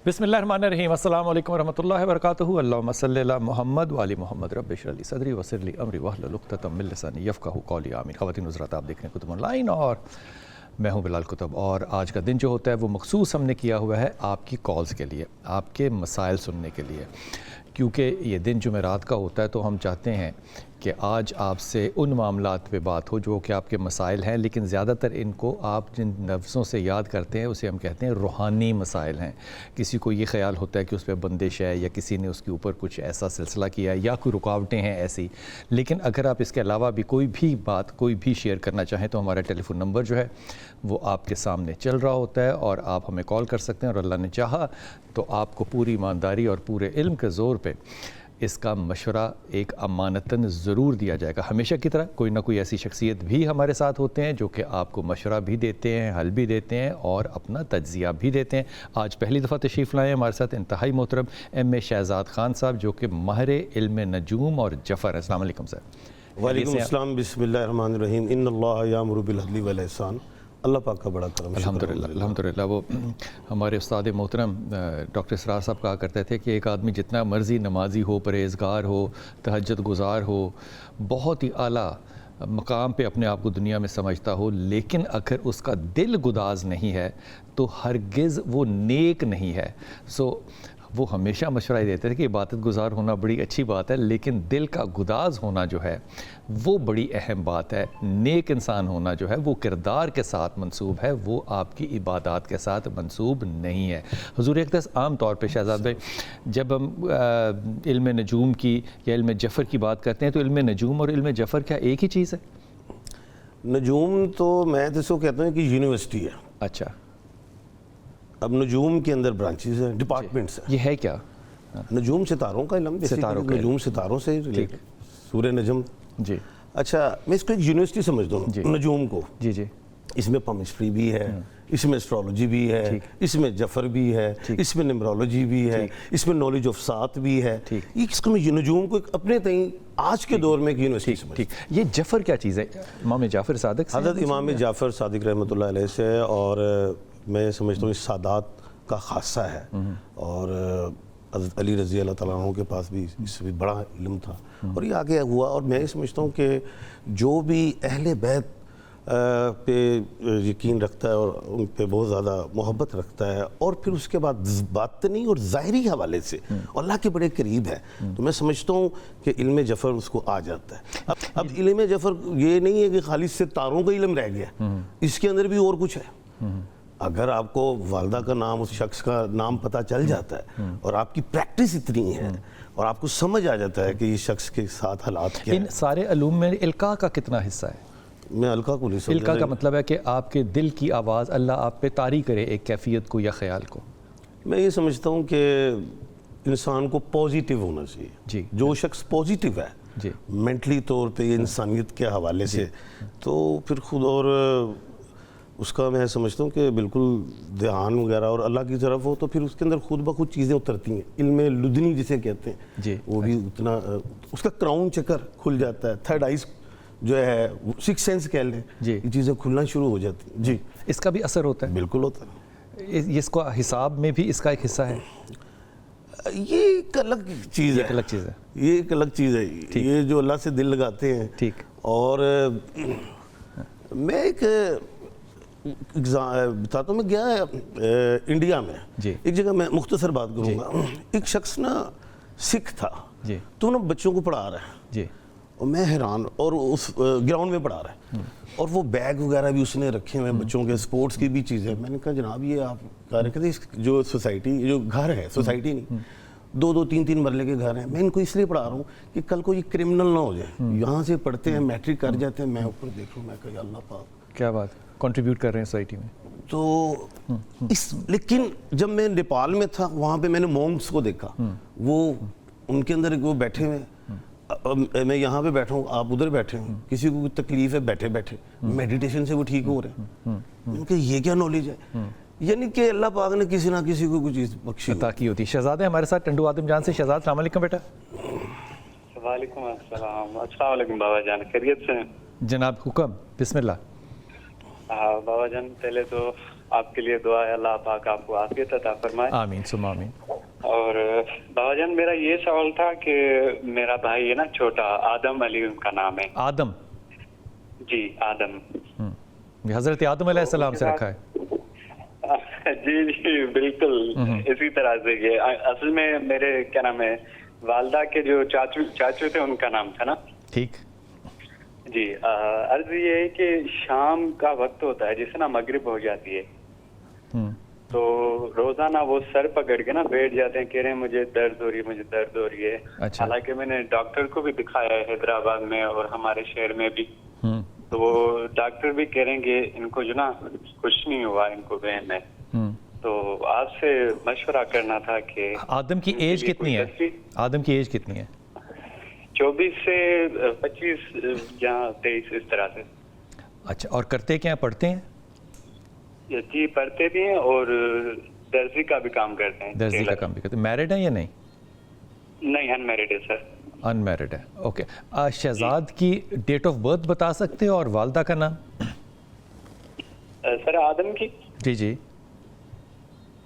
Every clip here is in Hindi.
बिस्मिल्लाहिर्रहमानिर्रहीम अस्सलामु अलैकुम वरहमतुल्लाहि वबरकातुहू अल्लाहुम्मा सल्लि अला मुहम्मद व आलि मुहम्मद रब्बि इश्रह ली सदरी वयस्सिर ली अमरी वहलुल उक़दतम मिन लिसानी यफ़क़हू क़ौली आमीन। ख़वातीन हज़रात, आप देख रहे हैं कुतुब ऑनलाइन और मैं हूं बिलाल कुतुब। और आज का दिन जो होता है वो मखसूस हमने किया हुआ है आपकी कॉल्स के लिए, आपके मसाइल सुनने के लिए, क्योंकि ये दिन जुमेरात का होता है तो हम चाहते हैं कि आज आपसे उन मामलात पे बात हो जो कि आपके मसाइल हैं, लेकिन ज़्यादातर इनको आप जिन लफ्ज़ों से याद करते हैं उसे हम कहते हैं रूहानी मसाइल हैं। किसी को ये ख्याल होता है कि उस पर बंदिश है या किसी ने उसके ऊपर कुछ ऐसा सिलसिला किया है या कोई रुकावटें हैं ऐसी। लेकिन अगर आप इसके अलावा भी कोई भी बात कोई भी शेयर करना चाहें तो हमारा टेलीफोन नंबर जो है वो आपके सामने चल रहा होता है और आप हमें कॉल कर सकते हैं। और अल्लाह ने चाहा तो आपको पूरी ईमानदारी और पूरे इल्म के ज़ोर पे इसका मशवरा एक अमानतन ज़रूर दिया जाएगा। हमेशा की तरह कोई ना कोई ऐसी शख्सियत भी हमारे साथ होते हैं जो कि आपको मशवरा भी देते हैं, हल भी देते हैं और अपना तज्ज़िया भी देते हैं। आज पहली दफ़ा तशरीफ़ लाए हमारे साथ इंतहाई मोहतरम एम शहज़ाद ख़ान साहब, जो कि माहिर इल्म नजूम और जफ़र। अस्सलाम वालेकुम सर। वालेकुम अस्सलाम। बिस्मिल्लाहिर्रहमानिर्रहीम। इन्नल्लाह यामुरु बिल अदली वल इहसान। अल्लाह पाक का बड़ा करम। अल्हम्दुलिल्लाह अल्हम्दुलिल्लाह। वो हमारे उस्ताद मोहतरम डॉक्टर इसरार साहब कहा करते थे कि एक आदमी जितना मर्ज़ी नमाजी हो, परहेज़गार हो, तहज्जुद गुज़ार हो, बहुत ही आला मकाम पे अपने आप को दुनिया में समझता हो, लेकिन अगर उसका दिल गुदाज नहीं है तो हरगिज़ वो नेक नहीं है। वो हमेशा मशवरा ही देते थे कि इबादत गुज़ार होना बड़ी अच्छी बात है, लेकिन दिल का गुदाज होना जो है वो बड़ी अहम बात है। नेक इंसान होना जो है वो किरदार के साथ मंसूब है, वो आपकी इबादत के साथ मंसूब नहीं है। हुज़ूर अक़दस आम तौर पे शहज़ाद भाई, जब हम इल्म नजूम की या इल्म जफ़र की बात करते हैं तो इल्म नजूम और इल्म जफ़र क्या एक ही चीज़ है? नजूम तो मैं तो इसको कहता हूँ कि यूनिवर्सिटी है। अच्छा। अब नजूम के अंदर ब्रांचेस हैं, डिपार्टमेंट्स हैं। ये है क्या? नजूम सितारों का इल्म, सितारों का नजूम सितारों से रिलेटेड, सूरह नजम जी। अच्छा, मैं इसको एक यूनिवर्सिटी समझता हूँ नजूम को। जी जी। इसमें पामिस्ट्री भी है, इसमें एस्ट्रोलॉजी भी है, इसमें जफर भी है, इसमें न्यूमरोलॉजी भी है, इसमें नॉलेज ऑफ सात भी है। इसको नजूम को अपने तई आज के दौर में एक यूनिवर्सिटी समझता। ये जफर क्या चीज़ है? इमाम जाफ़र सादिक, हज़रत इमाम जाफ़र सादिक रहमतुल्लाह अलैह से, और मैं समझता हूँ इस सादात का खासा है। और हज़रत अली रज़ी अल्लाह तआला अन्हु के पास भी इससे बड़ा इल्म था और ये आगे हुआ। और मैं समझता हूँ कि जो भी अहले बैत पे यकीन रखता है और उन पे बहुत ज़्यादा मोहब्बत रखता है और फिर उसके बाद बातनी और ज़ाहिरी हवाले से अल्लाह के बड़े करीब है, तो मैं समझता हूँ कि इल्म जफ़र उसको आ जाता है। अब इल्म जफ़र ये नहीं है कि खाली से तारों का इल्म रह गया, इसके अंदर भी और कुछ है। अगर आपको वालदा का नाम, उस शख्स का नाम पता चल जाता है और आपकी प्रैक्टिस इतनी है और आपको समझ आ जाता है कि ये शख्स के साथ हालात क्या इन सारे अलूम में इल्का का कितना हिस्सा है? मैं अलका को नहीं समझ। इल्का का मतलब है कि आपके दिल की आवाज़ अल्लाह आप पे तारी करे एक कैफियत को या ख्याल को। मैं ये समझता हूँ कि इंसान को पॉजिटिव होना चाहिए जी। जो शख्स पॉजिटिव है जी मेंटली तौर पे, इंसानियत के हवाले से, तो फिर खुद और उसका मैं समझता हूँ कि बिल्कुल ध्यान वगैरह और अल्लाह की तरफ हो तो फिर उसके अंदर खुद ब खुद चीज़ें उतरती हैं। इल्म लुदनी जिसे कहते हैं जी, वो भी उतना उसका क्राउन चक्कर खुल जाता है, थर्ड आइज जो है, सिक्स सेंस कह लें जी, ये चीज़ें खुलना शुरू हो जाती हैं जी। इसका भी असर होता है? बिल्कुल होता है। इसको हिसाब में भी इसका एक हिस्सा है? ये एक अलग चीज़ है, अलग चीज़ है, ये एक अलग चीज़ है। ये जो अल्लाह से दिल लगाते हैं। ठीक। और मैं एक बताता हूँ, मैं गया इंडिया में जी। एक जगह मैं मुख्तसर बात करूँगा। एक शख्स ना सिख था जी, तो ना बच्चों को पढ़ा रहा है जी, और मैं हैरान, और उस ग्राउंड में पढ़ा रहा है और वो बैग वगैरह भी उसने रखे हुए हैं बच्चों के, स्पोर्ट्स की भी चीज़ें। मैंने कहा जनाब ये आप कह रहे थे जो सोसाइटी, जो घर है, सोसाइटी नहीं, दो दो तीन तीन मरले के घर हैं, मैं इनको इसलिए पढ़ा रहा हूँ कि कल को ये क्रिमिनल ना हो जाए। यहाँ से पढ़ते हैं, मैट्रिक कर जाते हैं, मैं ऊपर देख रहा हूँ, मैं कहा अल्लाह पाक क्या बात, कंट्रीब्यूट कर रहे हैं सोसाइटी में। तो लेकिन जब मैं नेपाल में था वहाँ पे मैंने मॉन्क्स को देखा, वो उनके अंदर वो बैठे हुए, मैं यहाँ पे बैठा हूँ, आप उधर बैठे हो, किसी को तकलीफ है बैठे बैठे मेडिटेशन से वो ठीक हो रहे हैं। उनके ये क्या नॉलेज है, यानी कि अल्लाह पाक ने किसी ना किसी को कुछ चीज़ बख्शी अता की होती। शहजाद है हमारे साथ, टंडू आदम जान से। शहजाद अस्सलाम वालेकुम बेटा। वालेकुम अस्सलाम। अस्सलाम वालेकुम बाबा जान, खैरियत से? जनाब हुक्म, बिस्मिल्लाह। बाबा जान, पहले तो आपके लिए दुआ है, अल्लाह पाक आपको आफियत अता फरमाए। आमीन सुम्मा आमीन। और बाबा जान, मेरा ये सवाल था कि मेरा भाई है ना छोटा, आदम अली उनका नाम है। आदम? जी आदम। ये हजरत आदम अलैहिस्सलाम से रखा है? जी जी बिल्कुल इसी तरह से। ये असल में मेरे क्या नाम है, वालदा के जो चाचू थे उनका नाम था ना। ठीक। जी अर्ज ये है कि शाम का वक्त होता है जिससे ना मगरिब हो जाती है, तो रोजाना वो सर पकड़ के ना बैठ जाते हैं, कह रहे हैं मुझे दर्द हो रही है, मुझे दर्द हो रही है। अच्छा। हालांकि मैंने डॉक्टर को भी दिखाया है हैदराबाद में और हमारे शहर में भी, तो वो डॉक्टर भी कह रहे हैं कि इनको जो ना कुछ नहीं हुआ, इनको वहम है। तो आपसे मशवरा करना था कि आदम की एज कितनी है? आदम की एज कितनी है? 24 से 25 या 23 इस तरह से। अच्छा, और करते क्या हैं? पढ़ते हैं? जी पढ़ते भी हैं और दर्जी का भी काम करते हैं। दर्जी का काम भी करते हैं। मैरिड है या नहीं? नहीं, अनमैरिड है सर। अनमैरिड है, ओके। शहजाद की डेट ऑफ बर्थ बता सकते हो और वालदा का नाम? सर आदम की? जी जी।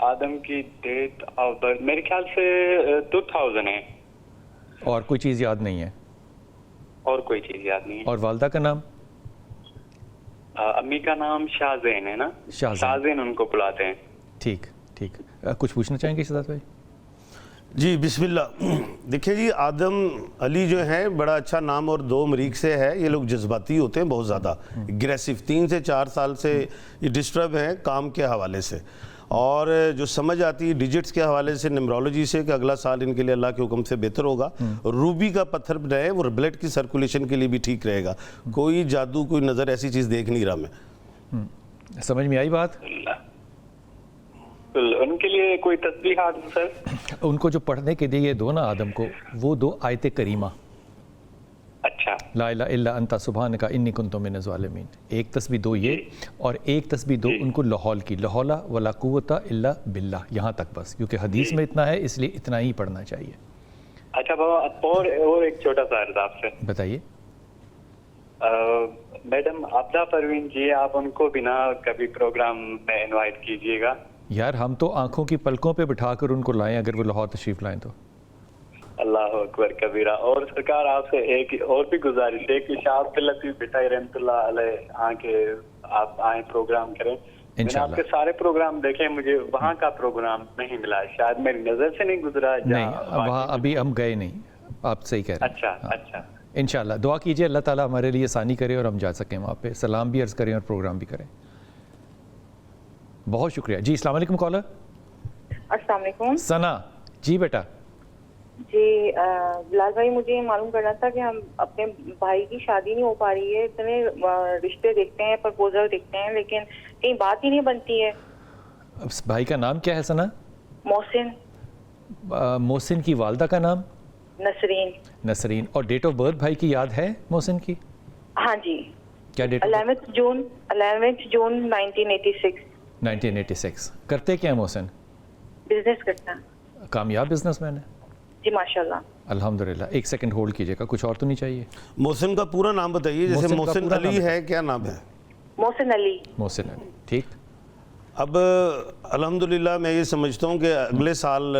आदम की डेट ऑफ बर्थ मेरे ख्याल से 2000 है। और कोई चीज़ याद नहीं है? और कोई चीज़ याद नहीं है। और वालदा का नाम? अम्मी का नाम शाहजैन है ना। शाहजैन उनको बुलाते हैं। ठीक ठीक। कुछ पूछना चाहेंगे शहजाद भाई? जी बिस्मिल्लाह। देखिए जी, आदम अली जो है बड़ा अच्छा नाम और दो मरीक से है। ये लोग जज्बाती होते हैं, बहुत ज़्यादा एग्रेसिव। 3 से 4 साल से ये डिस्टर्ब हैं काम के हवाले से, और जो समझ आती है डिजिट्स के हवाले से, न्यूमरोलॉजी से, कि अगला साल इनके लिए अल्लाह के हुक्म से बेहतर होगा। रूबी का पत्थर बनाए, वो ब्लड की सर्कुलेशन के लिए भी ठीक रहेगा। कोई जादू, कोई नज़र, ऐसी चीज़ देख नहीं रहा मैं। समझ में आई बात? उनके लिए कोई तस्बीहात सर? उनको जो पढ़ने के लिए दो ना आदम को, वो दो आयत करीमा। अच्छा। ला इलाहा इल्ला अंता सुब्हानका इन्नी कुन्तु मिनज़ ज़ालिमीन। एक तस्बीह दो ये, और एक तस्बीह दो उनको लाहौल की, लाहौला वला कुव्वता इल्ला बिल्लाह, यहाँ तक बस, क्योंकि हदीस में इतना है इसलिए इतना ही पढ़ना चाहिए। अच्छा बाबा, और एक छोटा सा अर्ज आपसे। बताइए। मैडम आबदा परवीन जी, आप उनको बिना कभी प्रोग्राम में इनवाइट कीजिएगा। यार हम तो आंखों की पलकों पे बिठाकर उनको लाएं, अगर वो लाहौर तशरीफ लाएं तो। अल्लाह अकबर कबीरा। और सरकार आपसे एक और भी गुजारिश है कि शाह अब्दुल लतीफ भिटाई रहमतुल्लाह अलैह आके आप आए, प्रोग्राम करें। मैंने आपके सारे प्रोग्राम देखे, मुझे वहाँ का प्रोग्राम नहीं मिला, शायद मेरी नजर से नहीं गुजरा। नहीं, वहाँ अभी हम गए नहीं, आप सही कह रहे हैं। अच्छा अच्छा। इंशाल्लाह दुआ कीजिए अल्लाह ताला हमारे लिए आसानी करे और हम जा सकें वहाँ पे, सलाम भी अर्ज़ करें और प्रोग्राम भी करें। बहुत शुक्रिया जी। अस्सलाम वालेकुम कॉलर। अस्सलाम वालेकुम। सना जी बेटा। जी बिलाल भाई, मुझे ये मालूम करना था कि हम अपने भाई की शादी नहीं हो पा रही है, इतने रिश्ते देखते हैं, प्रपोजल देखते हैं, लेकिन कहीं बात ही नहीं बनती है। अब भाई का नाम क्या है सना? मोहसिन। मोहसिन की वालदा का नाम? नसरीन। नसरीन। और डेट ऑफ बर्थ भाई की याद है मोहसिन की? हाँ जी। क्या डेट? 11 जून 1986। 1986। करते क्या है मोहसिन? बिजनेस करता है। कामयाब बिजनेसमैन है? जी माशाल्लाह। अल्हम्दुलिल्लाह। एक सेकंड होल्ड कीजिएगा, कुछ और तो नहीं चाहिए? मोहसिन का पूरा नाम बताइए। जैसे मोहसिन अली है, क्या नाम है? मोहसिन अली। मोहसिन अली, ठीक। अब अल्हम्दुलिल्लाह मैं ये समझता हूँ कि अगले साल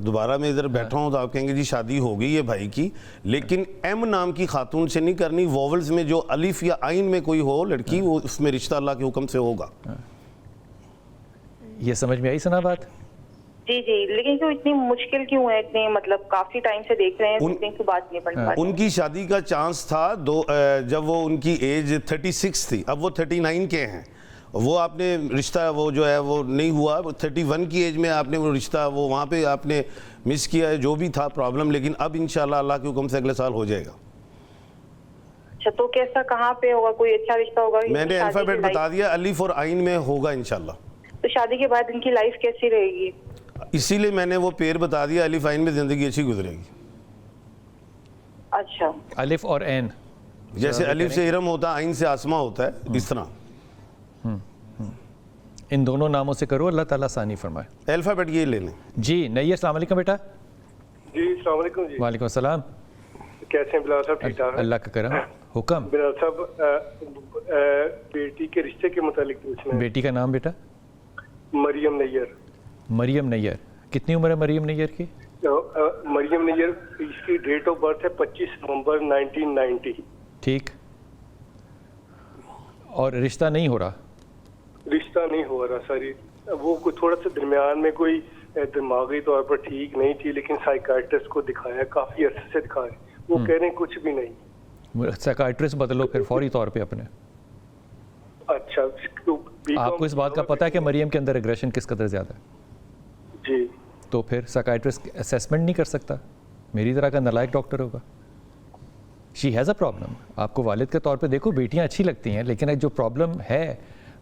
दोबारा मैं इधर बैठा हूँ तो आप कहेंगे जी शादी हो गई है भाई की, लेकिन एम नाम की खातून से नहीं करनी। वॉवल्स में जो अलिफ या आइन में कोई हो लड़की, वो उसमें रिश्ता अल्लाह के हुक्म से होगा। ये समझ में आई सना बात? जी जी, लेकिन क्यों इतनी मुश्किल क्यों है? इतने मतलब काफी टाइम से देख रहे हैं, की बात नहीं बन पा रही। उनकी शादी का चांस था जब वो उनकी एज 36 थी, अब वो 39 के हैं। वो आपने रिश्ता वो जो है वो नहीं हुआ। 31 की एज में आपने वो रिश्ता वो वहाँ पे आपने मिस किया है, जो भी था प्रॉब्लम, लेकिन अब इंशाल्लाह अल्लाह के हुक्म से अगले साल हो जाएगा। अच्छा, तो कैसा कहाँ पे होगा? कोई अच्छा रिश्ता होगा? मैंने अल्फाबेट बता दिया, अलिफ और आइन में होगा इंशाल्लाह। तो शादी के बाद इनकी लाइफ कैसी रहेगी? इसीलिए मैंने वो पेड़ बता दिया, अलिफ आइन में जिंदगी अच्छी गुजरेगी। अच्छा, अलिफ और एन, जैसे अलिफ से इरम होता है, आइन से आसमा होता है, इस तरह इन दोनों नामों से करो, अल्लाह ताला आसानी फरमाए। अल्फाबेट ये ले लें जी। नहीं, अस्सलाम वालेकुम बेटा। जी अस्सलाम वालेकुम जी। वालेकुम अस्सलाम। कैसे हैं बिलाल साहब? ठीक ठाक? अल्लाह का करम। हुक्म। बिलाल साहब, बेटी के रिश्ते के मुतालिक पूछना है। बेटी का नाम बेटा? मरियम नैयर। मरियम नैयर, कितनी उम्र है मरियम नैयर की? मरियम नैयर, इसकी डेट ऑफ बर्थ है 25 नवंबर 1990। ठीक, और रिश्ता नहीं हो रहा? रिश्ता नहीं हो रहा सर। वो कोई थोड़ा सा दरमियान में कोई दिमागी तौर पर ठीक नहीं थी, लेकिन साइकाइट्रिस्ट को दिखाया, काफी अरसे से दिखाया, वो कह रहे हैं कुछ भी नहीं। साइकाइट्रिस्ट बदलो फिर फौरी तौर पे अपने। अच्छा, आपको इस बात का पता है कि मरियम के अंदर एग्रेशन किस कदर ज़्यादा है? जी। तो फिर साइकाइट्रिस्ट असेसमेंट नहीं कर सकता? मेरी तरह का नालायक डॉक्टर होगा? She has a problem. आपको वालिद के तौर पे देखो, बेटियां अच्छी लगती हैं, लेकिन एक जो प्रॉब्लम है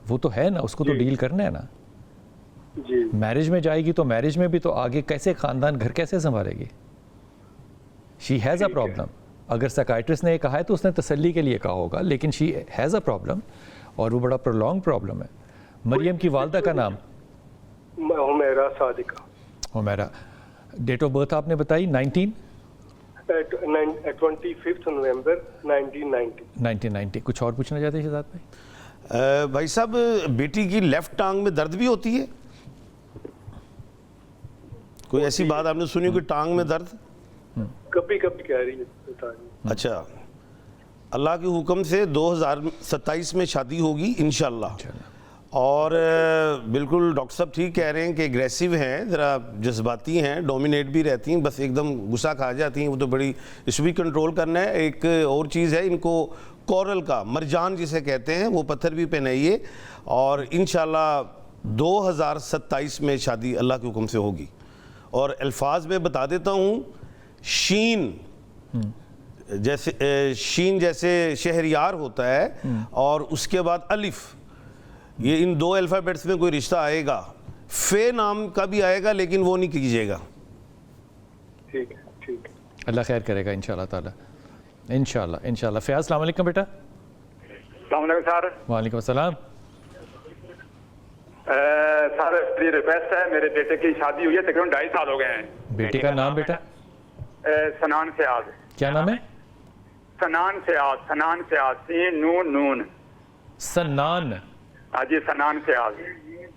वो तो है ना, उसको तो डील करना है ना। जी। मैरिज में जाएगी तो मैरिज में भी तो आगे कैसे ख़ानदान घर कैसे संभालेगी? She has a problem. अगर साइकाइट्रिस्ट ने कहा है तो उसने तसल्ली के लिए कहा होगा, लेकिन शी हैज़ अ प्रॉब्लम और वो बड़ा प्रोलॉन्ग प्रॉब्लम है। मरियम की वालदा का नाम? Humaira Sadiqa. Humaira. Date of birth आपने बताई? 25 नवंबर 1990। 1990। कुछ और पूछना चाहते हैं शहजाद भाई? भाई साहब, बेटी की लेफ्ट टांग में दर्द भी होती है? कोई ऐसी बात आपने सुनी कि टांग में दर्द? कभी कभी कह रही है, पता नहीं। अच्छा, अल्लाह के हुक्म से 2027 में शादी होगी इंशाल्लाह। और बिल्कुल डॉक्टर साहब ठीक कह रहे हैं कि एग्रेसिव हैं, ज़रा जज्बाती हैं, डोमिनेट भी रहती हैं, बस एकदम गुस्सा खा जाती हैं, वो तो बड़ी, इसको भी कंट्रोल करना है। एक और चीज़ है, इनको कोरल का मरजान जिसे कहते हैं वो पत्थर भी पहनाइए, और इंशाल्लाह 2027 में शादी अल्लाह के हुक्म से होगी। और अल्फाज में बता देता हूँ, शीन जैसे शीन जैसे शहरियार होता है, और उसके बाद अलिफ, ये इन दो अल्फ़ाबेट्स में कोई रिश्ता आएगा। फे नाम का भी आएगा, लेकिन वो नहीं कीजिएगा। ठीक है, ठीक है। अल्लाह खैर करेगा इंशाल्लाह ताला, इंशाल्लाह इंशाल्लाह। फ़याज़, अस्सलाम वालेकुम बेटा। अस्सलाम वालेकुम सर। वालेकुम अस्सलाम। सर मेरी रिक्वेस्ट है, मेरे बेटे की शादी हुई है, तकरीबन 2.5 साल हो गए हैं। बेटे का नाम बेटा? सनान सियाज। क्या नाम है? सनान सियाज। सनान सियाज, सीन नून नून। सन्नान? हाँ जी, सनान सियाज।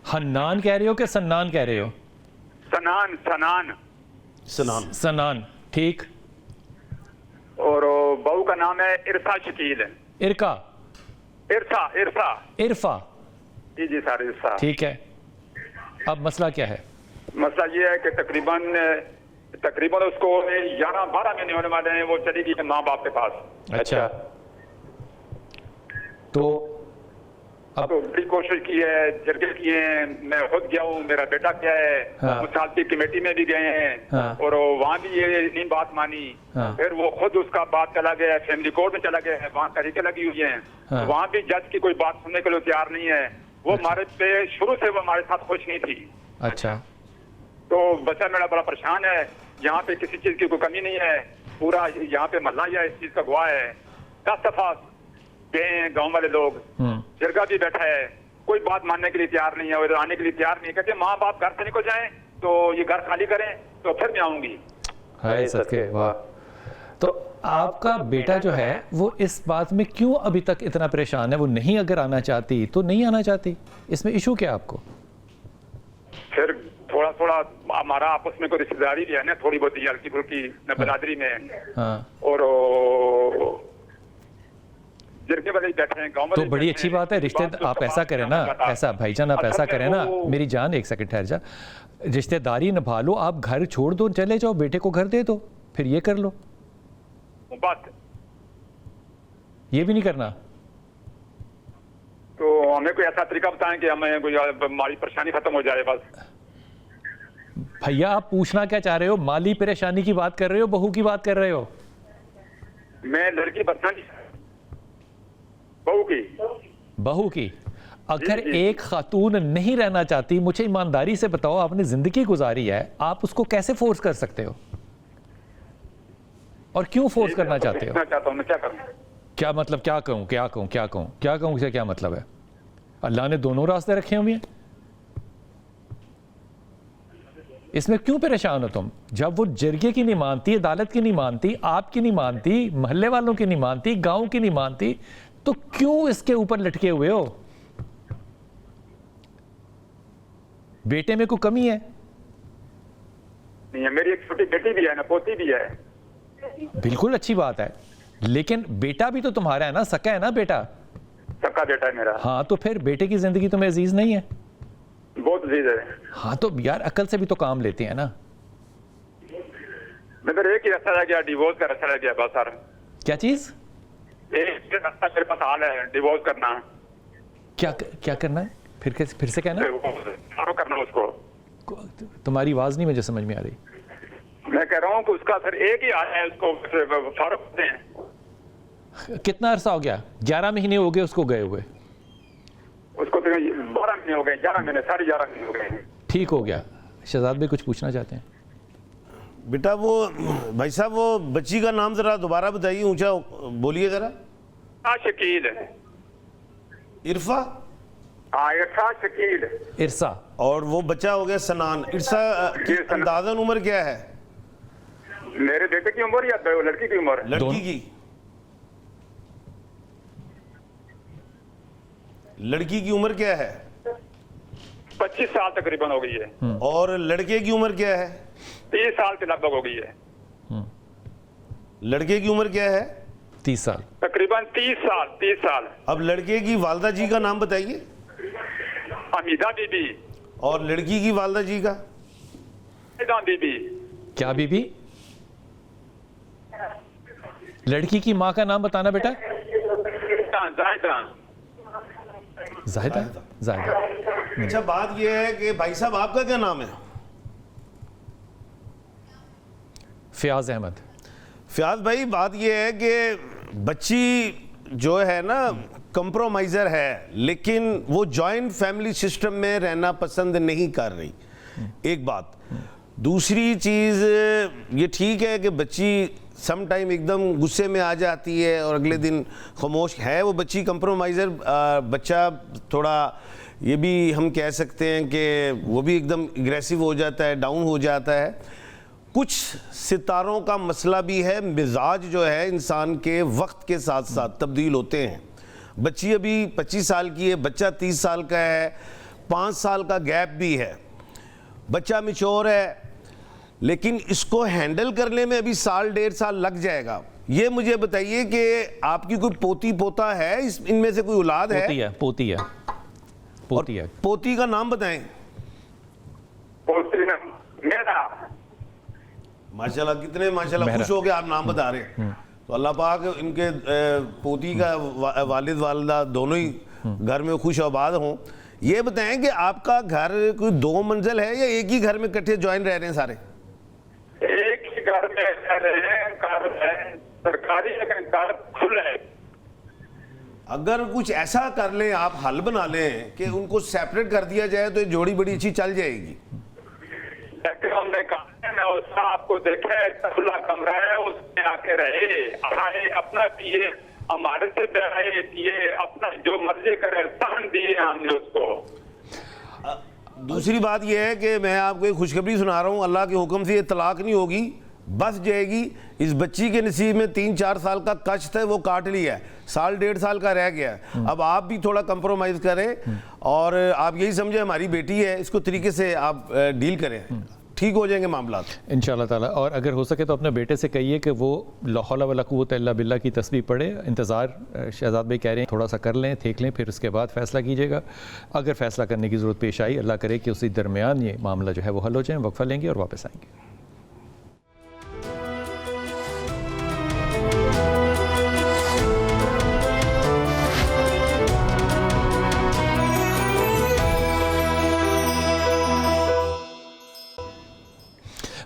हन्नान कह रहे हो कि सन्नान कह रहे हो? सनान सनान सनान। सनान, ठीक। और बहू का नाम है इरफा शकील। इरका? इरफा इरफा इरफा, जी जी सर, इरफा। ठीक है। अब मसला क्या है? मसला ये है कि तकरीबन उसको 11-12 महीने होने वाले हैं, वो चली गई माँ बाप के पास। अच्छा, तो अब बड़ी कोशिश की है, जरगे किए हैं, मैं खुद गया हूँ, मेरा बेटा गया है, हाँ। मुसालती कमेटी में भी गए हैं, हाँ। और वहाँ भी ये नहीं बात मानी। हाँ। फिर वो खुद उसका बात चला गया, फैमिली कोर्ट में चला गया है, वहाँ तरीके लगी हुई है, हाँ। वहाँ भी जज की कोई बात सुनने के लिए तैयार नहीं है। वो हमारे पे शुरू से वो हमारे साथ खुश नहीं थी। अच्छा, तो बच्चा मेरा बड़ा परेशान है, यहाँ पे किसी चीज की कोई कमी नहीं है, पूरा यहाँ पे मल्ला इस चीज का गवाह है। 10 दफा गए गाँव वाले लोग, जिरगा भी बैठा है, कोई बात मानने के लिए तैयार नहीं है, और आने के लिए तैयार नहीं। कहते माँ बाप घर से निकल जाएं तो ये घर खाली करें तो फिर मैं आऊंगी। हाय सदके, वाह। तो आपका बेटा जो है वो इस बात में क्यों अभी तक इतना परेशान है? वो नहीं अगर आना चाहती तो नहीं आना चाहती, इसमें इशू क्या आपको? फिर थोड़ा थोड़ा हमारा आपस में कोई रिश्तेदारी भी है ना, थोड़ी बहुत हल्की फुल्की बरादरी में। हाँ, और जिरगे वाले बैठे हैं, गाँव वाले तो बड़ी अच्छी बात है। रिश्ते आप ऐसा करें ना, ऐसा भाईजान आप ऐसा करें ना, मेरी जान एक सेकंड ठहर जा, रिश्तेदारी निभा लो, आप घर छोड़ दो, चले जाओ, बेटे को घर दे दो, फिर ये कर लो। बात ये भी नहीं करना? तो हमें कोई ऐसा तरीका बताएं कि हमें कोई हमारी परेशानी खत्म हो जाए बस। भैया आप पूछना क्या चाह रहे हो? माली परेशानी की बात कर रहे हो, बहू की बात कर रहे हो? मैं लड़की बदनामी बहू की। बहू की? अगर जी, जी। एक खातून नहीं रहना चाहती, मुझे ईमानदारी से बताओ, आपने जिंदगी गुजारी है, आप उसको कैसे फोर्स कर सकते हो? और क्यों फोर्स करना चाहते हो? चाहता हूं, मैं क्या करूं? क्या मतलब क्या कहूं, क्या कहूं, क्या कहूं, क्या कहूं से क्या मतलब है? अल्लाह ने दोनों रास्ते रखे हुए हैं। इसमें क्यों परेशान हो तुम? जब वो जरिए की नहीं मानती, अदालत की नहीं मानती, आपकी नहीं मानती, मोहल्ले वालों की नहीं मानती, गांव की नहीं मानती, तो क्यों इसके ऊपर लटके हुए हो? बेटे में कोई कमी है? नहीं है, मेरी एक छोटी बेटी भी है ना, पोती भी है। बिल्कुल अच्छी बात है, लेकिन बेटा भी तो तुम्हारा है ना, सका है ना बेटा? सबका बेटा है मेरा। हाँ, तो फिर बेटे की जिंदगी तुम्हें अजीज नहीं है? बहुत अजीज है। हाँ, तो यार अकल से भी तो काम लेते हैं ना। मगर एक ही रास्ता रह गया, डिवोर्स का रास्ता रह गया बस सर। क्या चीज? एक रास्ता मेरे पास हाल है, डिवोर्स करना। क्या करना है? फिर से कहना। डिवोर्स करना उसको। तुम्हारी आवाज नहीं मुझे समझ में आ रही। मैं कह रहा हूँ कि उसका सर एक ही हाल है, उसको फारुक करते हैं। कितना अरसा हो गया? 11 महीने हो गए उसको गए हुए? उसको तो 12 महीने हो गए, 11 महीने, 11.5 महीने हो गए। ठीक हो गया। शहजाद भाई कुछ पूछना चाहते हैं? बेटा वो भाई साहब, वो बच्ची का नाम जरा दोबारा बताइए, ऊंचा बोलिए जरा। शकील। इरफा? हाँ, इरफा शकील। इरसा। और वो बच्चा हो गया सनान। इरसा की अंदाजन उम्र क्या है? मेरे बेटे की उम्र या लड़की की उम्र? लड़की की। लड़की की उम्र क्या है? 25 साल तकरीबन हो गई है। और लड़के की उम्र क्या है? 30 साल के लगभग हो गई है। लड़के की उम्र क्या है? 30 साल तकरीबन। 30 साल। अब लड़के की वालदा जी का नाम बताइए। हमीदा बीबी। और लड़की की वालदा जी का? बीबी। क्या बीबी? लड़की की माँ का नाम बताना बेटा। जाहिदा। जाहिदा। अच्छा, बात यह है कि भाई साहब आपका क्या नाम है? फयाज अहमद। फयाज भाई, बात यह है कि बच्ची जो है ना कंप्रोमाइज़र है, लेकिन वो जॉइंट फैमिली सिस्टम में रहना पसंद नहीं कर रही, एक बात। दूसरी चीज़ ये ठीक है कि बच्ची सम टाइम एकदम गुस्से में आ जाती है और अगले दिन खामोश है। वो बच्ची कंप्रोमाइज़र बच्चा, थोड़ा ये भी हम कह सकते हैं कि वो भी एकदम एग्रेसिव हो जाता है, डाउन हो जाता है। कुछ सितारों का मसला भी है, मिजाज जो है इंसान के वक्त के साथ साथ तब्दील होते हैं। बच्ची अभी 25 साल की है, बच्चा 30 साल का है, 5 साल का गैप भी है। बच्चा मिच्योर है, लेकिन इसको हैंडल करने में अभी 1.5 साल लग जाएगा। ये मुझे बताइए कि आपकी कोई पोती पोता है, इनमें से कोई औलाद है? पोती है। पोती का नाम बताएं। पोती मेरा। माशाल्लाह, कितने माशाल्लाह खुश हो के आप नाम बता रहे हैं। तो अल्लाह पाक इनके पोती का वालिद वालिदा दोनों ही घर में खुश आबाद हों। ये बताएं कि आपका घर कोई 2 मंजिल है या एक ही घर में इकट्ठे ज्वाइन रह रहे हैं सारे? एक ही घर में रह रहे हैं, घर है सरकारी, लेकिन घर खुला है। अगर कुछ ऐसा कर लें, आप हल बना लें कि उनको सेपरेट कर दिया जाए, तो ये जोड़ी बड़ी अच्छी चल जाएगी। हमने कहा आपको देखे, खुला कमरा है, उसमें आके रहे, आए, अपना पिए, हमारे से रहे, पिए, अपना जो मर्जी करे, सहन दिए हमने उसको। दूसरी बात यह है कि मैं आपको एक खुशखबरी सुना रहा हूँ, अल्लाह के हुक्म से ये तलाक नहीं होगी, बस जाएगी। इस बच्ची के नसीब में 3-4 साल का कष्ट है, वो काट लिया है, 1.5 साल का रह गया है। अब आप भी थोड़ा कंप्रोमाइज़ करें और आप यही समझे हमारी बेटी है, इसको तरीके से आप डील करें, ठीक हो जाएंगे मामला इंशाल्लाह ताला। और अगर हो सके तो अपने बेटे से कहिए कि वो ला हौला वला कुव्वत इल्ला बिल्लाह की तस्बीह पढ़े। इंतज़ार शहजाद भाई कह रहे हैं थोड़ा सा कर लें, देख लें, फिर उसके बाद फ़ैसला कीजिएगा। अगर फ़ैसला करने की ज़रूरत पेश आई, अल्लाह करे कि उसी दरमियान ये मामला जो है वो हल हो जाए। वक्फ़ा लेंगे और वापस आएंगे।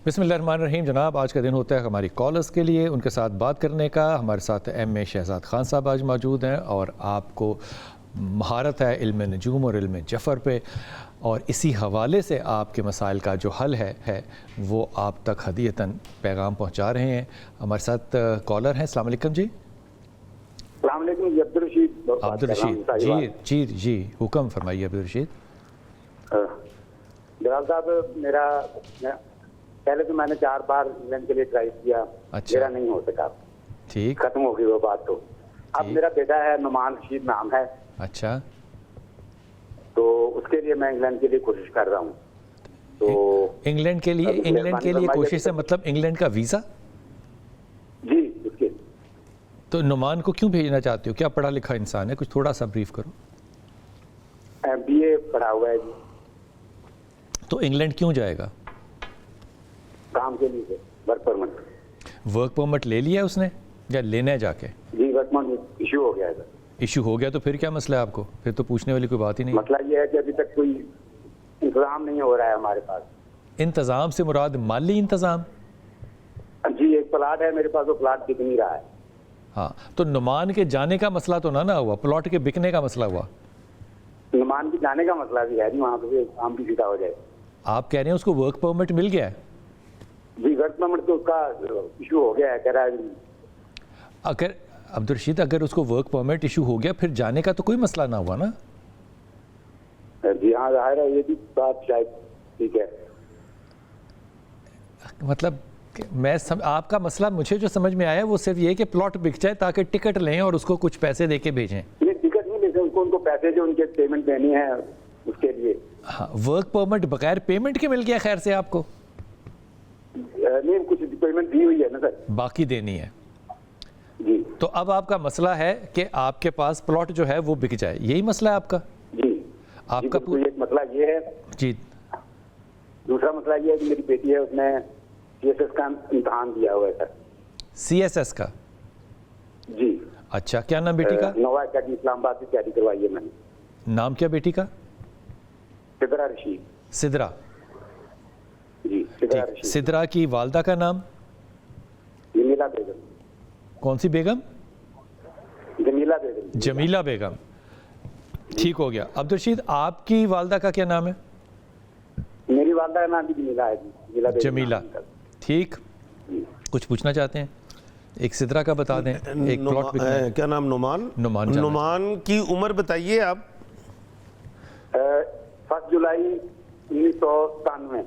बिस्मिल्लाहिर्रहमानिर्रहीम। जनाब, आज का दिन होता है हमारी कॉलर्स के लिए, उनके साथ बात करने का। हमारे साथ एम ए शहजाद ख़ान साहब आज मौजूद हैं और आपको महारत है इल्म नजूम और इल्म जफ़र पे, और इसी हवाले से आपके मसाइल का जो हल है वो आप तक हदीयतन पैगाम पहुँचा रहे हैं। हमारे साथ कॉलर हैं। अस्सलाम वालेकुम जी। अस्सलाम वालेकुम जी। अब्दुल रशीद जी, हुक्म फरमाइए अब्दुल रशीद। जलाल साहब, पहले तो मैंने 4 बार इंग्लैंड के लिए ट्राई किया। अच्छा। मेरा नहीं हो सका, ठीक। खत्म हो गई वो बात। तो अब मेरा बेटा है, नुमान रशीद नाम है। अच्छा। तो उसके लिए मैं इंग्लैंड के लिए कोशिश कर रहा हूँ। तो इंग्लैंड के लिए कोशिश से मतलब इंग्लैंड का वीज़ा? जी, उसके। तो नुमान को क्यों भेजना चाहते हो? क्या पढ़ा लिखा इंसान है? कुछ थोड़ा सा ब्रीफ करो। MBA पढ़ा हुआ है जी। तो इंग्लैंड क्यों जाएगा? काम के लिए, वर्क परमिट। वर्क परमिट ले लिया उसने या लेना है जाके? जी, वर्क परमिट इशू हो गया है सर। इशू हो गया तो फिर क्या मसला है आपको? फिर तो पूछने वाली कोई बात ही नहीं। मसला ये है कि अभी तक कोई इंतजाम नहीं हो रहा है हमारे पास। इंतजाम से मुराद माली इंतजाम? जी, एक प्लाट है मेरे पास, वो प्लाट बिक नहीं रहा है। हाँ, तो नुमान के जाने का मसला तो ना हुआ, प्लॉट के बिकने का मसला हुआ। नुमान के जाने का मसला भी है नहीं, वहाँ पे काम भी सीधा हो जाए। आप कह रहे हैं उसको वर्क परमिट मिल गया है? जी, वर्क परमिट तो उसका इशू हो गया है, कह रहा है। अगर अब्दुल रशीद, अगर उसको वर्क परमिट इशू हो गया फिर जाने का तो कोई मसला ना हुआ ना? जी हाँ, जाहिर है, ये भी बात शायद ठीक है। मतलब आपका मसला मुझे जो समझ में आया वो सिर्फ ये कि प्लॉट बिक जाए ताकि टिकट लें और उसको कुछ पैसे दे के भेजें। ये टिकट नहीं लेते उनको पैसे जो उनके पेमेंट देनी है उसके लिए। हाँ, वर्क परमिट बगैर पेमेंट के मिल गया खैर से आपको? नहीं, कुछ पेमेंट दी हुई है ना सर, बाकी देनी है जी। तो अब आपका मसला है कि आपके पास प्लॉट जो है वो बिक जाए, यही मसला है आपका? जी, आपका जी, एक मसला ये है जी। दूसरा मसला ये है कि मेरी बेटी है, उसने CSS का इम्तहान दिया हुआ है सर। CSS का? जी। अच्छा, क्या नाम बेटी का? नोवा अकेडमी इस्लामाबाद से तैयारी करवाई है मैंने। नाम क्या बेटी का? सिदरा रशीद। सिदरा? जी, सिदरा रशीद। सिदरा की वालदा का नाम? जमीला बेगम। कौन सी बेगम? जमीला बेगम। जमीला बेगम, ठीक हो गया। अब्दुल रशीद, आपकी वालदा का क्या नाम है? मेरी वालदा का नाम भी जमीला है जी। जमीला, ठीक। कुछ पूछना चाहते हैं? एक सिदरा का बता दें, एक प्लॉट क्या नाम? नुमान। नुमान की उम्र बताइए आप। 1 जुलाई 1993।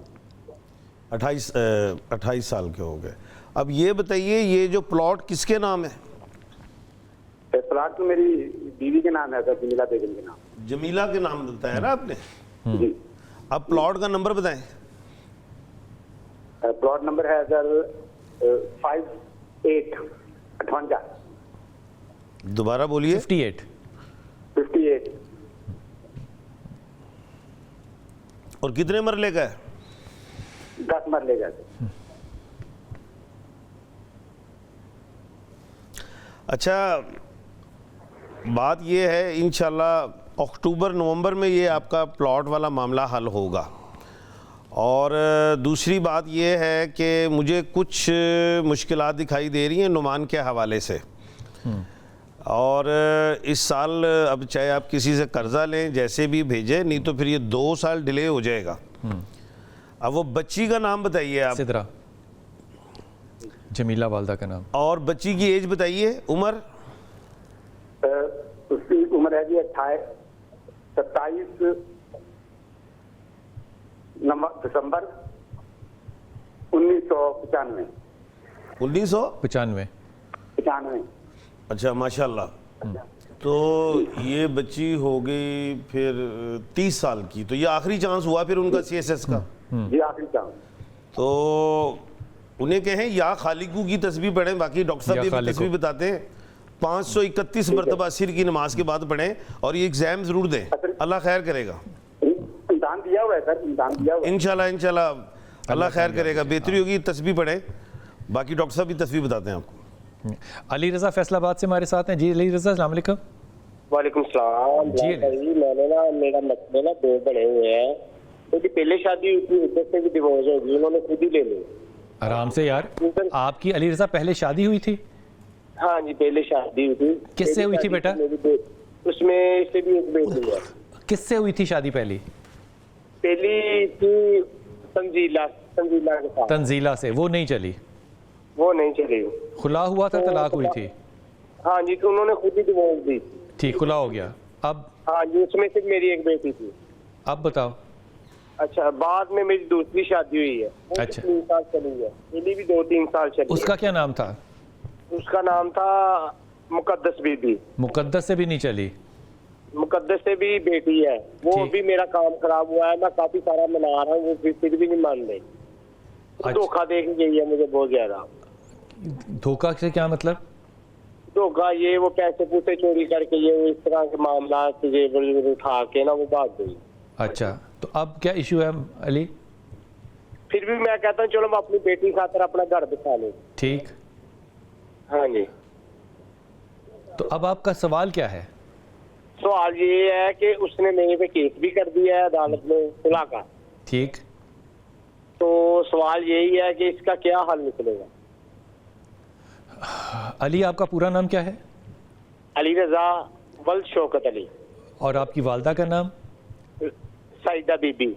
28 साल के हो गए। अब ये बताइए, ये जो प्लॉट किसके नाम है? प्लॉट तो मेरी बीवी के नाम है सर, जमीला बेगम के नाम। जमीला के नाम बताया ना आपने? जी। अब प्लॉट का नंबर बताएं। प्लॉट नंबर है सर 5858। दोबारा बोलिए। 58। और कितने मरले का है? 10 मरले का है। अच्छा, बात ये है, इंशाल्लाह अक्टूबर नवंबर में ये आपका प्लॉट वाला मामला हल होगा। और दूसरी बात ये है कि मुझे कुछ मुश्किलात दिखाई दे रही हैं नुमान के हवाले से। और इस साल अब चाहे आप किसी से कर्जा लें, जैसे भी भेजें, नहीं तो फिर ये 2 साल डिले हो जाएगा। अब वो बच्ची का नाम बताइए आप। सिदरा, जमीला वालदा का नाम। और बच्ची की एज बताइए, उम्र? उसकी उम्र है जी 27 दिसंबर 1995। 1995? अच्छा, माशाल्लाह। तो ये बच्ची हो गई फिर 30 साल की, तो ये आखिरी चांस हुआ फिर उनका CSS का? जी, आखिरी चांस। तो उन्हें कहें या खालिकू की तस्बीह पढ़ें, बाकी डॉक्टर साहब ये तस्बीह बताते हैं, 531 मरतबा अस्र की नमाज के बाद पढ़ें और ये एग्जाम जरूर दें, अल्लाह खैर करेगा। इम्तिहान दिया हुआ है सर, इम्तिहान दिया हुआ है। इंशाल्लाह अल्लाह खैर करेगा, बेहतरी होगी। तस्बीह पढ़ें, बाकी डॉक्टर साहब भी तस्बीह बताते हैं आपको। अली रज़ा फैसलाबाद से हमारे साथ हैं। जी अली रज़ा, अस्सलाम वालेकुम। वालेकुम सलाम। जी, मैंने ना, मेरा मसले ना 2 बड़े हुए हैं। क्योंकि पहले शादी हुई थी, उधर से भी डिवोर्स हो गई, उन्होंने खुद ही ले ली। आराम से यार, आपकी अली रज़ा पहले शादी हुई थी? हाँ जी, पहले शादी हुई थी। किससे हुई थी बेटा? उसमें से भी एक बेटी है। किससे हुई थी शादी पहली? पहली थी तंजीला के साथ। तंजीला से? वो नहीं चली? वो नहीं चली। खुला हुआ था, तलाक हुई थी? हाँ जी, तो उन्होंने खुद ही डिवोर्स दी। ठीक, खुला हो गया। अब? हाँ जी, उसमें से मेरी एक बेटी थी। अब बताओ। अच्छा, बाद में मेरी दूसरी शादी हुई है, वो अच्छा। 3 साल चली है, मेरी भी 2-3 साल चली उसका है। क्या नाम था? उसका नाम था मुकद्दस बीबी। मुकद्दस से भी नहीं चली? मुकद्दस से भी बेटी है, वो ठीक। भी मेरा काम खराब हुआ है, मैं काफी सारा मना रहा हूँ, वो फिर भी नहीं मान रही। अच्छा। धोखा दे के गई है मुझे बहुत ज्यादा। धोखा से क्या मतलब? धोखा ये, वो पैसे पूसे चोरी करके ये इस तरह के मामला जेवर उठा के ना वो भाग गई। अच्छा, तो अब क्या इशू है अली? फिर भी मैं कहता हूँ चलो मैं अपनी बेटी खातर अपना घर दिखा लूँ। ठीक, हाँ जी। तो अब आपका सवाल क्या है? सवाल ये है कि उसने मेरे पे केस भी कर दिया है अदालत में सुलह का। ठीक, तो सवाल यही है कि इसका क्या हल निकलेगा। अली आपका पूरा नाम क्या है? अली रजा वल्द शौकत अली। और आपकी वालदा का नाम? साइदा बीबी।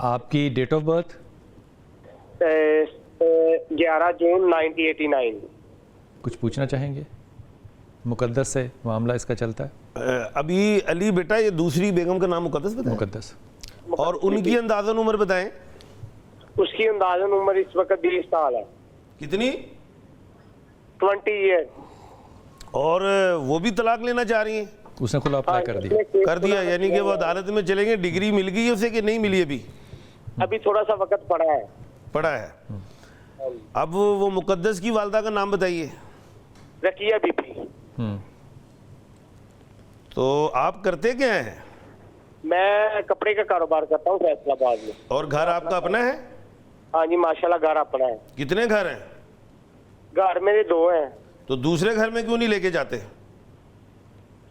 आपकी डेट ऑफ बर्थ? 11 जून 1989। कुछ पूछना चाहेंगे? मुकद्दस से मामला इसका चलता है। अभी अली बेटा, ये दूसरी बेगम का नाम मुकद्दस बताएं? मुकद्दस। और उनकी अंदाज़न उम्र बताएं? उसकी अंदाजन उम्र इस वक्त 20 साल है। कितनी? 20 ईयर। और वो भी तलाक लेना चाह रही हैं? उसने खुला अप्लाई कर दिया? कर दिया, यानी कि वो अदालत में चलेंगे। डिग्री मिल गई उसे कि नहीं मिली अभी? अभी थोड़ा सा वक्त पड़ा है। पड़ा है। अब वो मुकद्दस की वालदा का नाम बताइए। रकिया बीबी। तो आप करते क्या हैं? मैं कपड़े का कारोबार करता हूँ फैसलाबाद में। और घर आपका अपना है? हाँ जी, माशाल्लाह घर अपना है। कितने घर हैं? घर मेरे 2 हैं। तो दूसरे घर में क्यों नहीं लेके जाते?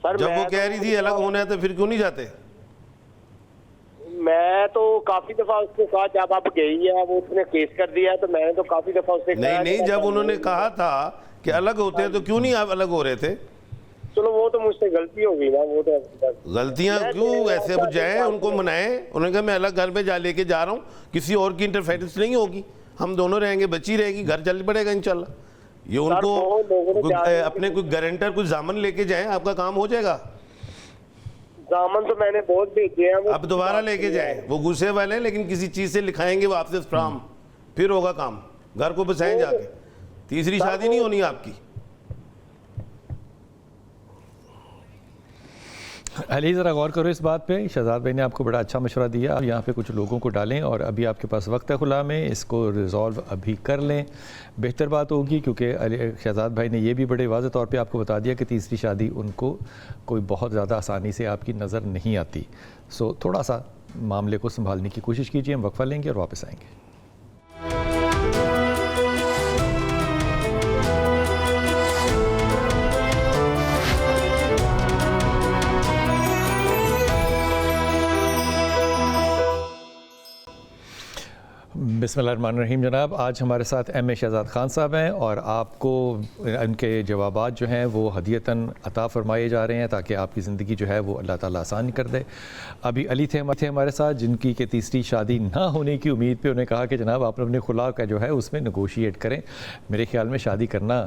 सर जब वो मैं कह रही थी अलग होना है तो फिर क्यों नहीं जाते? मैं तो काफी दफा उसको कहा, जब आप गई है वो उसने केस कर दिया है, तो मैंने तो काफी दफा उससे नहीं कहा नहीं, कि जब उन्होंने कहा था कि अलग होते हैं तो क्यों नहीं आप अलग हो रहे थे? चलो वो तो मुझसे गलती हो गई ना, वो तो गलतियां क्यों ऐसे बुझाएं, उनको मनाएं। उन्होंने कहा मैं अलग घर में जा लेके जा रहा हूँ, किसी और की इंटरफेरेंस नहीं होगी, हम दोनों रहेंगे, बच्ची रहेगी, घर चल पड़ेगा इंशाल्लाह। ये उनको अपने कोई गारंटर, कोई जामन लेके जाएं, आपका काम हो जाएगा। दामन तो मैंने बहुत भेजे हैं। अब दोबारा लेके जाएं, वो गुस्से वाले हैं लेकिन किसी चीज से लिखाएंगे वो आपसे फ्राम, फिर होगा काम, घर को बसाएं जाके। तीसरी शादी नहीं होनी आपकी। अली ज़रा गौर करो इस बात पे, शहजाद भाई ने आपको बड़ा अच्छा मशवरा दिया। आप यहाँ पे कुछ लोगों को डालें और अभी आपके पास वक्त है खुला में, इसको रिजॉल्व अभी कर लें, बेहतर बात होगी। क्योंकि शहजाद भाई ने ये भी बड़े वाज़ेह तौर पे आपको बता दिया कि तीसरी शादी उनको कोई बहुत ज़्यादा आसानी से आपकी नज़र नहीं आती। सो थोड़ा सा मामले को संभालने की कोशिश कीजिए। हम वक्फा लेंगे और वापस आएंगे। बिस्मिल्लाहिर्रहमानिर्रहीम। जनाब, आज हमारे साथ एम ए शहजाद ख़ान साहब हैं और आपको उनके जवाबात जो हैं वो हदीयतन अता फ़रमाए जा रहे हैं ताकि आपकी ज़िंदगी जो है वो अल्लाह ताला आसान कर दे। अभी अली थे हमारे साथ, जिनकी के तीसरी शादी ना होने की उम्मीद पे उन्हें कहा कि जनाब आप अपने खुला का जो है उसमें नेगोशिएट करें। मेरे ख्याल में शादी करना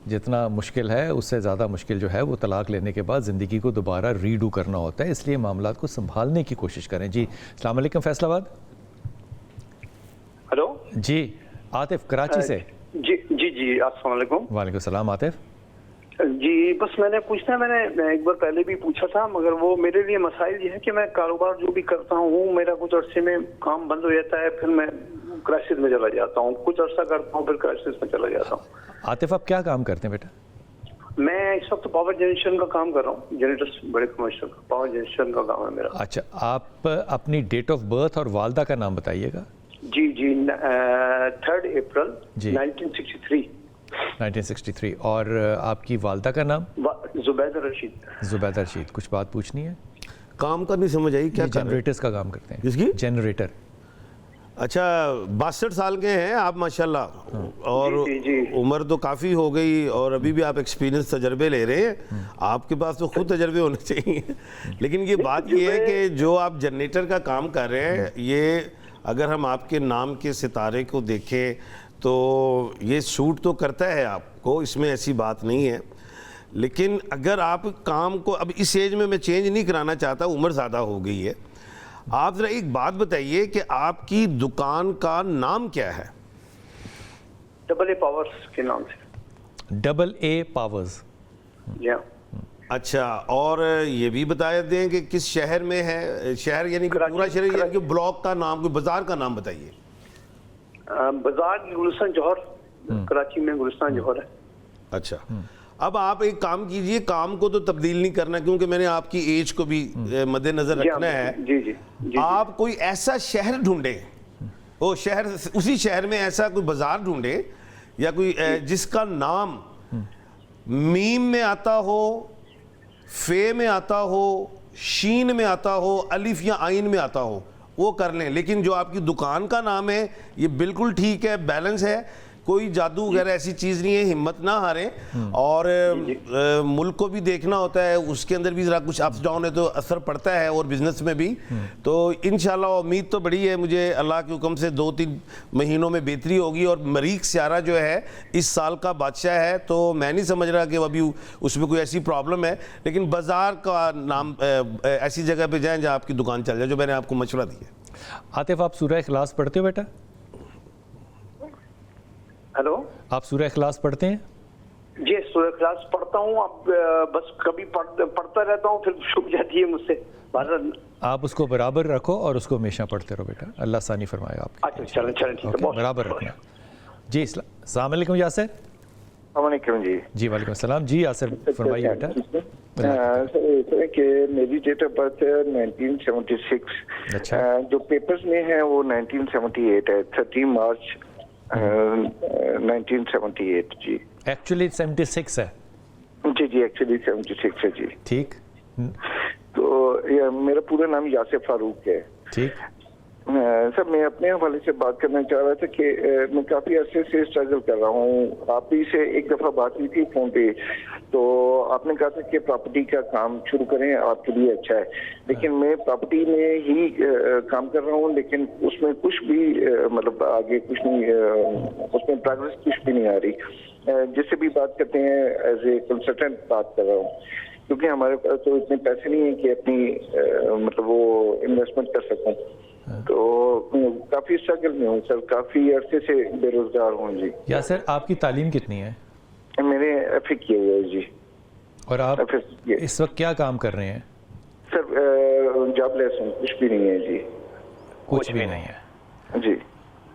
जितना मुश्किल है उससे ज़्यादा मुश्किल जो है वो तलाक़ लेने के बाद ज़िंदगी को दोबारा रीडू करना होता है, इसलिए मामलात को संभालने की कोशिश करें। जी अस्सलाम वालेकुम फैसलाबाद। हेलो जी, आतिफ कराची से। जी जी जी, अस्सलाम वालेकुम। वालेकुम सलाम आतिफ। जी बस मैंने पूछना, मैंने एक बार पहले भी पूछा था, मगर वो मेरे लिए मसाइल ये है कि मैं कारोबार जो भी करता हूँ मेरा कुछ अरसे में काम बंद हो जाता है, फिर मैं क्राइसिस में चला जाता हूँ, कुछ अरसा करता हूँ फिर क्राइसिस में चला जाता हूँ। आतिफ आप क्या काम करते हैं बेटा? मैं इस वक्त पावर जनरेशन का काम कर रहा हूँ, जनरेटर्स बड़े कमर्शियल का पावर जनरेशन का काम है मेरा। अच्छा, आप अपनी डेट ऑफ बर्थ और वालदा का नाम बताइएगा। जी जी, 3 अप्रैल 1963। 1963। और आपकी वालदा का नाम? जुबैदा रशीद। जुबैदा रशीद। कुछ बात पूछनी है? काम का नहीं समझ आई, क्या जनरेटर्स का काम करते हैं। किसकी? जनरेटर। अच्छा, 62 साल के हैं आप माशाल्लाह। और जी, जी। उम्र तो काफ़ी हो गई और अभी भी आप एक्सपीरियंस तजर्बे ले रहे हैं। आपके पास तो खुद तजर्बे होने चाहिए। लेकिन ये बात ये है कि जो आप जनरेटर का काम कर रहे हैं, ये अगर हम आपके नाम के सितारे को देखें तो ये सूट तो करता है आपको, इसमें ऐसी बात नहीं है। लेकिन अगर आप काम को अब इस एज में मैं चेंज नहीं कराना चाहता, उम्र ज़्यादा हो गई है, आप जरा एक बात बताइए कि आपकी दुकान का नाम क्या है? AA पावर्स के नाम से। AA powers. जी हाँ। अच्छा, और ये भी बता दें कि किस शहर में है? शहर यानी कि पूरा शहर, यानी कि ब्लॉक का नाम, कोई बाजार का नाम बताइए। बाजार गुलिस्तान जौहर, कराची में गुलिस्तान जौहर है। अच्छा, अब आप एक काम कीजिए, काम को तो तब्दील नहीं करना क्योंकि मैंने आपकी एज को भी मद्देनजर रखना है। जी जी जी। आप कोई ऐसा शहर ढूंढे, वो शहर, उसी शहर में ऐसा कोई बाजार ढूंढे या कोई जिसका नाम मीम में आता हो, फे में आता हो, शीन में आता हो, अलिफ या आइन में आता हो, वो कर लें। लेकिन जो आपकी दुकान का नाम है ये बिल्कुल ठीक है, बैलेंस है, कोई जादू वगैरह ऐसी चीज़ नहीं है। हिम्मत ना हारें, और मुल्क को भी देखना होता है, उसके अंदर भी ज़रा कुछ अप्स डाउन है तो असर पड़ता है, और बिजनेस में भी। तो इंशाल्लाह उम्मीद तो बड़ी है मुझे, अल्लाह के हुक्म से 2-3 महीनों में बेहतरी होगी। और मरीख स्यारा जो है इस साल का बादशाह है, तो मैं नहीं समझ रहा कि अभी उसमें कोई ऐसी प्रॉब्लम है। लेकिन बाजार का नाम ऐसी जगह पर जाएँ जहाँ आपकी दुकान चल जाए, जो मैंने आपको मशवरा दिया। आतिफ, आप सूरह इखलास पढ़ते हो बेटा? हेलो, आप सूरह इखलास पढ़ते हैं? जी सूरह इखलास पढ़ता हूँ। अब बस कभी पढ़ता रहता हूँ, फिर छूट जाती है मुझसे। आप उसको बराबर रखो और उसको हमेशा पढ़ते रहो बेटा, अल्लाह आसानी फरमाएगा आपकी। अच्छा, चलें चलें, ठीक है, बराबर रखना जी। अस्सलाम वालेकुम यासिर। जी जी वालेकुम सलाम जी। यासिर फरमाइए बेटा। सर कि मेरी डेट ऑफ बर्थ है 1976। अच्छा। जो पेपर्स में है वो 1978 है, 30 मार्च 1978 जी। एक्चुअली 76 है। जी जी, एक्चुअली 76 है जी। ठीक। तो मेरा पूरा नाम यासिर फारूक है। ठीक। सर, मैं अपने हवाले से बात करना चाह रहा था कि मैं काफ़ी अरसे से स्ट्रगल कर रहा हूँ। आप ही से एक दफ़ा बात हुई थी फ़ोन पे, तो आपने कहा था कि प्रॉपर्टी का काम शुरू करें, आपके लिए अच्छा है। लेकिन मैं प्रॉपर्टी में ही काम कर रहा हूँ, लेकिन उसमें कुछ भी मतलब आगे कुछ नहीं, उसमें प्रोग्रेस कुछ भी नहीं आ रही। जिससे भी बात करते हैं एज ए कंसल्टेंट बात कर रहा हूँ, क्योंकि हमारे पास तो इतने पैसे नहीं है कि अपनी मतलब वो इन्वेस्टमेंट कर सकूँ। तो काफी स्ट्रगल में हूँ सर, काफी अरसे से बेरोजगार हूँ जी। यासिर, आपकी तालीम कितनी है? मैंने एफए किया हुआ है जी। और आप इस वक्त क्या काम कर रहे हैं? सर जॉबलेस हूँ, कुछ भी नहीं है जी। कुछ भी नहीं है जी।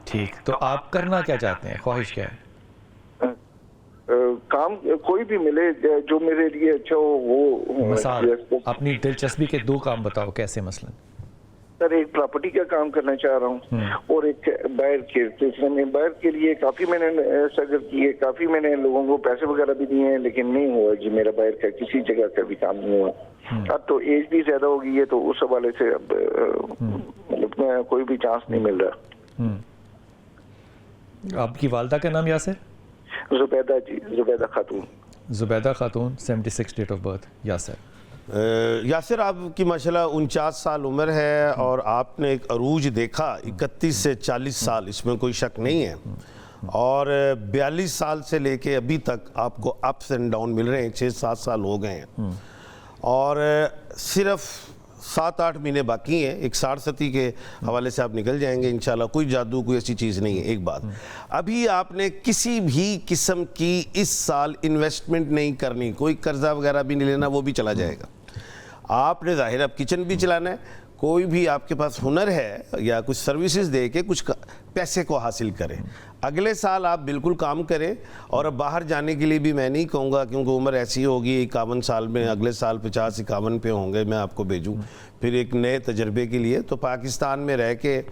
ठीक, तो आप करना क्या चाहते हैं, ख्वाहिश क्या है? काम कोई भी मिले जो मेरे लिए अच्छा हो, वो मिसाल अपनी दिलचस्पी के 2 काम बताओ, कैसे मसलन? सर, एक प्रॉपर्टी का काम करना चाह रहा हूँ और एक बायर के सिलसिले में। बायर के लिए काफी मैंने स्ट्रगल किए, काफी मैंने लोगों को पैसे वगैरह भी दिए हैं, लेकिन नहीं हुआ जी मेरा बायर का किसी जगह का भी काम नहीं हुआ। अब तो एज भी ज्यादा हो गई है, तो उस हवाले से अब मतलब कोई भी चांस नहीं मिल रहा। आपकी वालदा का नाम यासिर? जुबैदा जी, जुबैदा खातून। जुबैदा खातून, 76 डेट ऑफ बर्थ। यासिर, आपकी माशाल्लाह 49 साल उम्र है और आपने एक अरूज देखा 31 से 40 साल, इसमें कोई शक नहीं है। और 42 साल से लेके अभी तक आपको अप्स एंड डाउन मिल रहे हैं, 6-7 साल हो गए हैं और सिर्फ 7-8 महीने बाकी हैं। एक 60-70 के हवाले से आप निकल जाएंगे इंशाल्लाह। कोई जादू, कोई ऐसी चीज़ नहीं है। एक बात, अभी आपने किसी भी किस्म की इस साल इन्वेस्टमेंट नहीं करनी, कोई कर्जा वगैरह भी नहीं लेना, वो भी चला जाएगा। आपने ज़ाहिर अब किचन भी चलाना है, कोई भी आपके पास हुनर है या कुछ सर्विसेज दे के कुछ पैसे को हासिल करें। अगले साल आप बिल्कुल काम करें, और अब बाहर जाने के लिए भी मैं नहीं कहूँगा, क्योंकि उम्र ऐसी होगी 51 साल में, अगले साल 50-51 पे होंगे, मैं आपको भेजूँ फिर एक नए तजर्बे के लिए। तो पाकिस्तान में रह के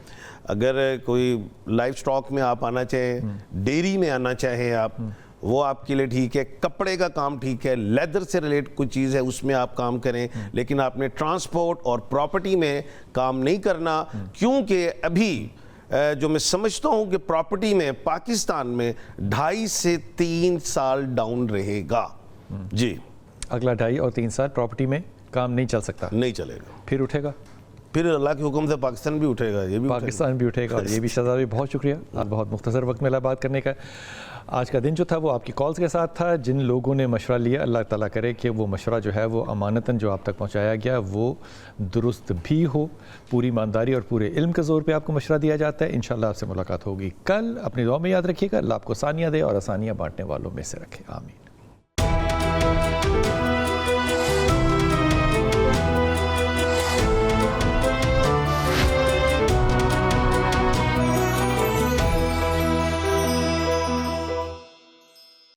अगर कोई लाइफ स्टॉक में आप आना चाहें, डेयरी में आना चाहें आप, वो आपके लिए ठीक है। कपड़े का काम ठीक है, लेदर से रिलेटेड कोई चीज़ है उसमें आप काम करें, लेकिन आपने ट्रांसपोर्ट और प्रॉपर्टी में काम नहीं करना, क्योंकि अभी जो मैं समझता हूँ कि प्रॉपर्टी में पाकिस्तान में 2.5 से 3 साल डाउन रहेगा जी। अगला 2.5 और 3 साल प्रॉपर्टी में काम नहीं चल सकता? नहीं चलेगा। फिर उठेगा? फिर अल्लाह के हुक्म से पाकिस्तान भी उठेगा, ये भी पाकिस्तान भी उठेगा और ये भी शहजाद भाई बहुत शुक्रिया, और बहुत मुख्तसर वक्त मिला बात करने का। आज का दिन जो था वो आपकी कॉल्स के साथ था। जिन लोगों ने मशवरा लिया, अल्लाह ताला करे कि वो मशवरा जो है वो अमानतन जो आप तक पहुँचाया गया वो दुरुस्त भी हो, पूरी ईमानदारी और पूरे इल्म के ज़ोर पे आपको मशवरा दिया जाता है। इंशाअल्लाह आपसे मुलाकात होगी कल। अपनी दुआ में याद रखिएगा, अल्लाह आपको आसानियाँ दे और आसानियाँ बांटने वालों में से रखे। आमीन।